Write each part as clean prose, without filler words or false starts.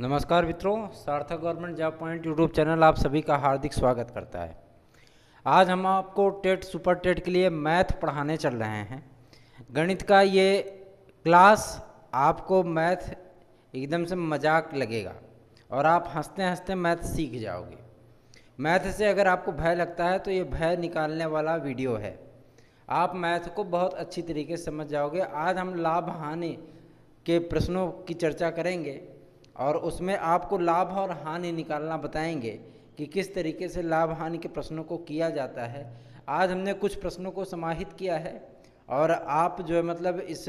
नमस्कार मित्रों, सार्थक government job point YouTube channel आप सभी का हार्दिक स्वागत करता है। आज हम आपको टेट सुपर टेट के लिए मैथ पढ़ाने चल रहे हैं। गणित का ये क्लास आपको मैथ एकदम से मजाक लगेगा और आप हंसते हंसते मैथ सीख जाओगे। मैथ से अगर आपको भय लगता है तो ये भय निकालने वाला वीडियो है। आप मैथ को बहुत अच्छी तरीके से समझ जाओगे। आज हम लाभ हानि के प्रश्नों की चर्चा करेंगे और उसमें आपको लाभ और हानि निकालना बताएंगे कि किस तरीके से लाभ हानि के प्रश्नों को किया जाता है। आज हमने कुछ प्रश्नों को समाहित किया है और आप जो है मतलब इस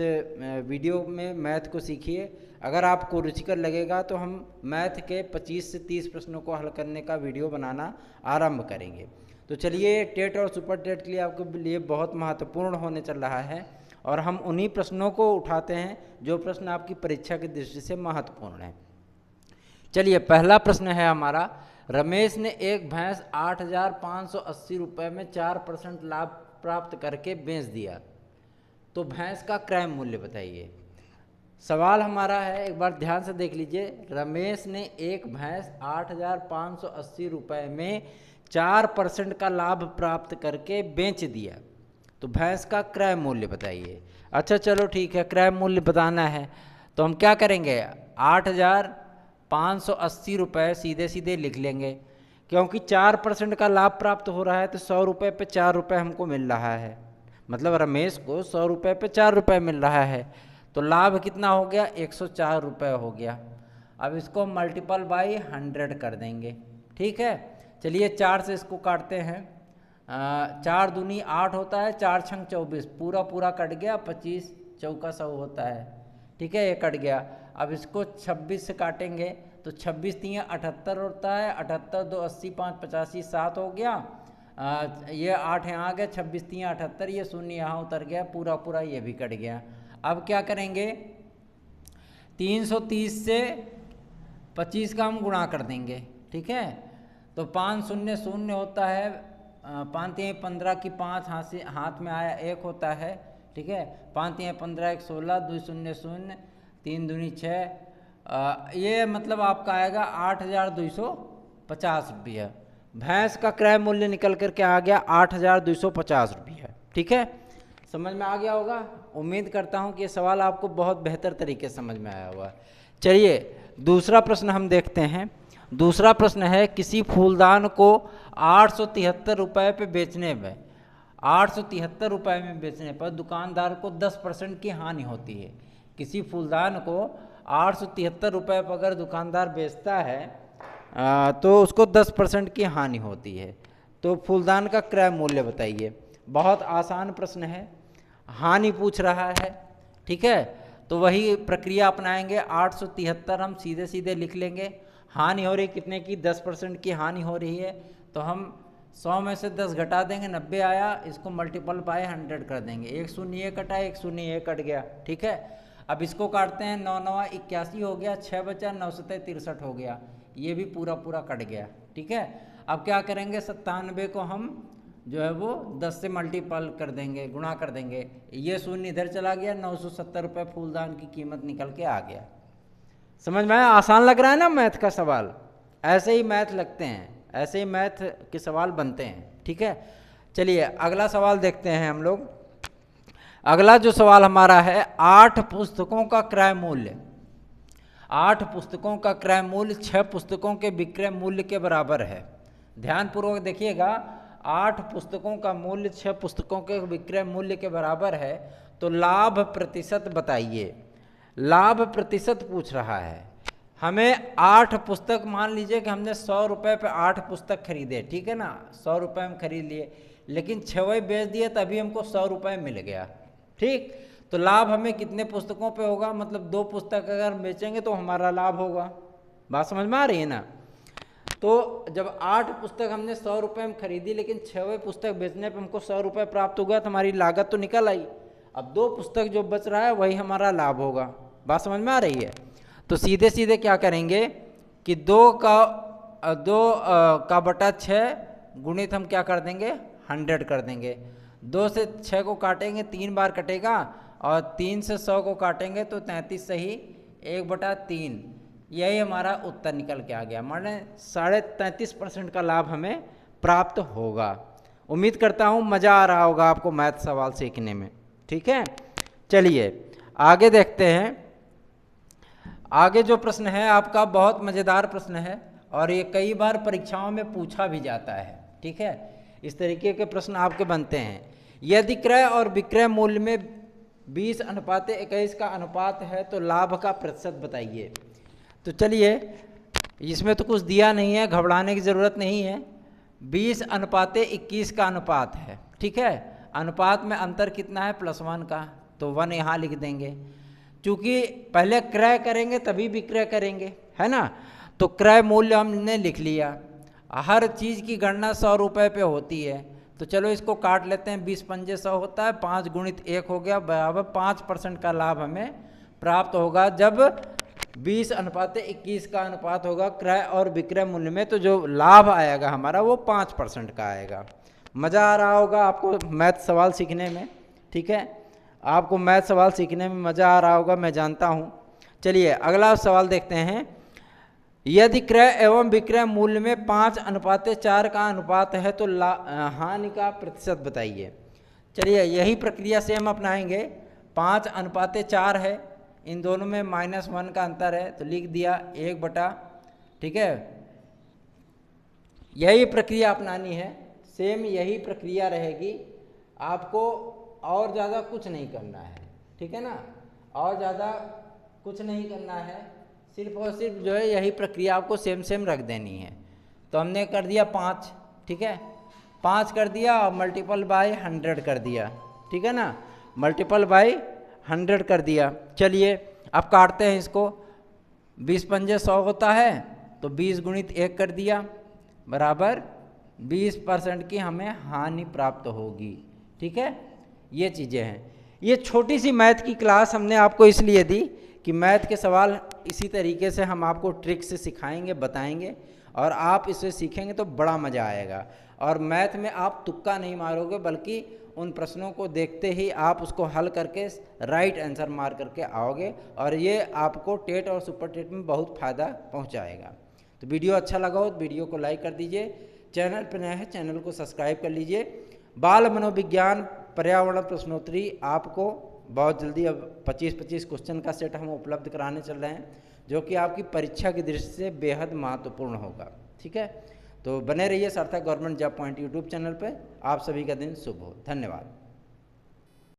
वीडियो में मैथ को सीखिए। अगर आपको रुचिकर लगेगा तो हम मैथ के 25 से 30 प्रश्नों को हल करने का वीडियो बनाना आरंभ करेंगे। तो चलिए, टेट और सुपर टेट के लिए आपके लिए बहुत महत्वपूर्ण होने चल रहा है और हम उन्हीं प्रश्नों को उठाते हैं जो प्रश्न आपकी परीक्षा की दृष्टि से महत्वपूर्ण है। चलिए, पहला प्रश्न है हमारा, रमेश ने एक भैंस 8,580 रुपये में 4% लाभ प्राप्त करके बेच दिया, तो भैंस का क्रय मूल्य बताइए। सवाल हमारा है, एक बार ध्यान से देख लीजिए। रमेश ने एक भैंस 8,580 रुपये में 4% का लाभ प्राप्त करके बेच दिया, तो भैंस का क्रय मूल्य बताइए। अच्छा चलो ठीक है, क्रय मूल्य बताना है तो हम क्या करेंगे, 8,580 रुपये सीधे सीधे लिख लेंगे, क्योंकि 4% का लाभ प्राप्त हो रहा है तो 100 रुपये पे 4 रुपये हमको मिल रहा है। मतलब रमेश को 100 रुपये पे 4 रुपये मिल रहा है, तो लाभ कितना हो गया, 104 रुपये हो गया। अब इसको मल्टीपल बाई 100 कर देंगे। ठीक है, चलिए 4 से इसको काटते हैं। 4 दूनी 8 होता है, 4 छंग 24, पूरा पूरा कट गया, 25 चौका 100 होता है। ठीक है, ये कट गया। अब इसको 26 से काटेंगे तो 26 तियाँ 78 होता है, 78 2 80 5 85 7 हो गया। ये 8 यहाँ आ गया, 26 तियाँ 78, ये शून्य यहाँ उतर गया, पूरा पूरा ये भी कट गया। अब क्या करेंगे, 330 से 25 का हम गुणा कर देंगे। ठीक है, तो 5 शून्य शून्य होता है, 5 तियाँ 15 की 5 हाथ में आया 1 होता है। ठीक है, 5 तियाँ 15 1 16, 2 शून्य शून्य, 3 दूनी 6, ये मतलब आपका आएगा 8,250 रुपया। भैंस का क्रय मूल्य निकल करके आ गया 8,250 रुपया। ठीक है, समझ में आ गया होगा। उम्मीद करता हूँ कि ये सवाल आपको बहुत बेहतर तरीके से समझ में आया होगा। चलिए दूसरा प्रश्न हम देखते हैं। दूसरा प्रश्न है, किसी फूलदान को 873 रुपये पे बेचने में 873 रुपये में बेचने पर दुकानदार को 10% की हानि होती है। किसी फूलदान को 873 रुपये पर अगर दुकानदार बेचता है तो उसको 10% की हानि होती है, तो फूलदान का क्रय मूल्य बताइए। बहुत आसान प्रश्न है, हानि पूछ रहा है। ठीक है, तो वही प्रक्रिया अपनाएंगे। 873 हम सीधे सीधे लिख लेंगे। हानि हो रही कितने की, 10% की हानि हो रही है, तो हम 100 में से 10 घटा देंगे, 90 आया, इसको मल्टीपल बाय 100 कर देंगे। 1 शून्य ये कटा, 1 शून्य ये कट गया। ठीक है, अब इसको काटते हैं, 9 9 81 हो गया, 6 बचा, 9 7 63 हो गया, ये भी पूरा पूरा कट गया। ठीक है, अब क्या करेंगे, 97 को हम जो है वो 10 से मल्टीपल कर देंगे, गुणा कर देंगे, ये शून्य इधर चला गया, 970 रुपये फूलदान की कीमत निकल के आ गया। समझ में आया? आसान लग रहा है ना मैथ का सवाल। ऐसे ही मैथ लगते हैं, ऐसे ही मैथ के सवाल बनते हैं। ठीक है, चलिए अगला सवाल देखते हैं हम लोग। अगला जो सवाल हमारा है, 8 पुस्तकों का क्रय मूल्य। 8 पुस्तकों का क्रय मूल्य 6 पुस्तकों के विक्रय मूल्य के बराबर है। ध्यानपूर्वक देखिएगा, 8 पुस्तकों का मूल्य 6 पुस्तकों के विक्रय मूल्य के बराबर है, तो लाभ प्रतिशत बताइए। लाभ प्रतिशत पूछ रहा है हमें। 8 पुस्तक, मान लीजिए कि हमने 100 रुपये पे 8 पुस्तक खरीदे। ठीक है ना, 100 रुपये में खरीद लिए, लेकिन 6 बेच दिए तभी हमको 100 रुपये मिल गया। ठीक, तो लाभ हमें कितने पुस्तकों पे होगा, मतलब 2 पुस्तक अगर बेचेंगे तो हमारा लाभ होगा। बात समझ में आ रही है ना। तो जब 8 पुस्तक हमने 100 रुपये में खरीदी, लेकिन 6वें पुस्तक बेचने पे हमको 100 रुपये प्राप्त हो गया, तो हमारी लागत तो निकल आई। अब 2 पुस्तक जो बच रहा है वही हमारा लाभ होगा। बात समझ में आ रही है। तो सीधे सीधे क्या करेंगे कि 2 का बटा 6 गुणित हम क्या कर देंगे, 100 कर देंगे। 2 से 6 को काटेंगे, 3 बार कटेगा, और 3 से 100 को काटेंगे तो 33 सही 1/3, यही हमारा उत्तर निकल के आ गया, माने 33.5% का लाभ हमें प्राप्त होगा। उम्मीद करता हूँ मज़ा आ रहा होगा आपको मैथ सवाल सीखने में। ठीक है, चलिए आगे देखते हैं। आगे जो प्रश्न है आपका बहुत मज़ेदार प्रश्न है और ये कई बार परीक्षाओं में पूछा भी जाता है। ठीक है, इस तरीके के प्रश्न आपके बनते हैं। यदि क्रय और विक्रय मूल्य में 20:21 का अनुपात है तो लाभ का प्रतिशत बताइए। तो चलिए, इसमें तो कुछ दिया नहीं है, घबराने की ज़रूरत नहीं है। 20:21 का अनुपात है। ठीक है, अनुपात में अंतर कितना है? +1 का, तो 1 यहाँ लिख देंगे। चूँकि पहले क्रय करेंगे तभी विक्रय करेंगे, है ना, तो क्रय मूल्य हमने लिख लिया। हर चीज़ की गणना 100 रुपये पे होती है, तो चलो इसको काट लेते हैं। 20 पंजे 100 होता है, 5 × 1 हो गया, बराबर 5% का लाभ हमें प्राप्त होगा जब 20:21 का अनुपात होगा क्रय और विक्रय मूल्य में। तो जो लाभ आएगा हमारा वो 5% का आएगा। मज़ा आ रहा होगा आपको मैथ सवाल सीखने में। ठीक है, आपको मैथ सवाल सीखने में मज़ा आ रहा होगा, मैं जानता हूँ। चलिए अगला सवाल देखते हैं। यदि क्रय एवं विक्रय मूल्य में 5:4 का अनुपात है तो हानि का प्रतिशत बताइए। चलिए यही प्रक्रिया से हम अपनाएंगे। 5:4 है, इन दोनों में -1 का अंतर है, तो लिख दिया 1/। ठीक है, यही प्रक्रिया अपनानी है, सेम यही प्रक्रिया रहेगी। आपको और ज़्यादा कुछ नहीं करना है। ठीक है ना, और ज़्यादा कुछ नहीं करना है, सिर्फ और सिर्फ जो है यही प्रक्रिया आपको सेम रख देनी है। तो हमने कर दिया 5, ठीक है, 5 कर दिया और मल्टीपल बाय 100 कर दिया। ठीक है ना, मल्टीपल बाय 100 कर दिया। चलिए अब काटते हैं इसको। 20 पंजे 100 होता है, तो 20 × 1 कर दिया, बराबर 20% की हमें हानि प्राप्त होगी। ठीक है, ये चीज़ें हैं। ये छोटी सी मैथ की क्लास हमने आपको इसलिए दी कि मैथ के सवाल इसी तरीके से हम आपको ट्रिक से सिखाएंगे, बताएंगे, और आप इसे सीखेंगे तो बड़ा मज़ा आएगा। और मैथ में आप तुक्का नहीं मारोगे, बल्कि उन प्रश्नों को देखते ही आप उसको हल करके राइट आंसर मार करके आओगे, और ये आपको टेट और सुपर टेट में बहुत फ़ायदा पहुंचाएगा। तो वीडियो अच्छा लगा हो तो वीडियो को लाइक कर दीजिए, चैनल पर नया है चैनल को सब्सक्राइब कर लीजिए। बाल मनोविज्ञान पर्यावरण प्रश्नोत्तरी आपको बहुत जल्दी अब 25 क्वेश्चन का सेट हम उपलब्ध कराने चल रहे हैं, जो कि आपकी परीक्षा की दृष्टि से बेहद महत्वपूर्ण होगा। ठीक है, तो बने रहिए सार्थक government job point YouTube channel पर। आप सभी का दिन शुभ हो। धन्यवाद।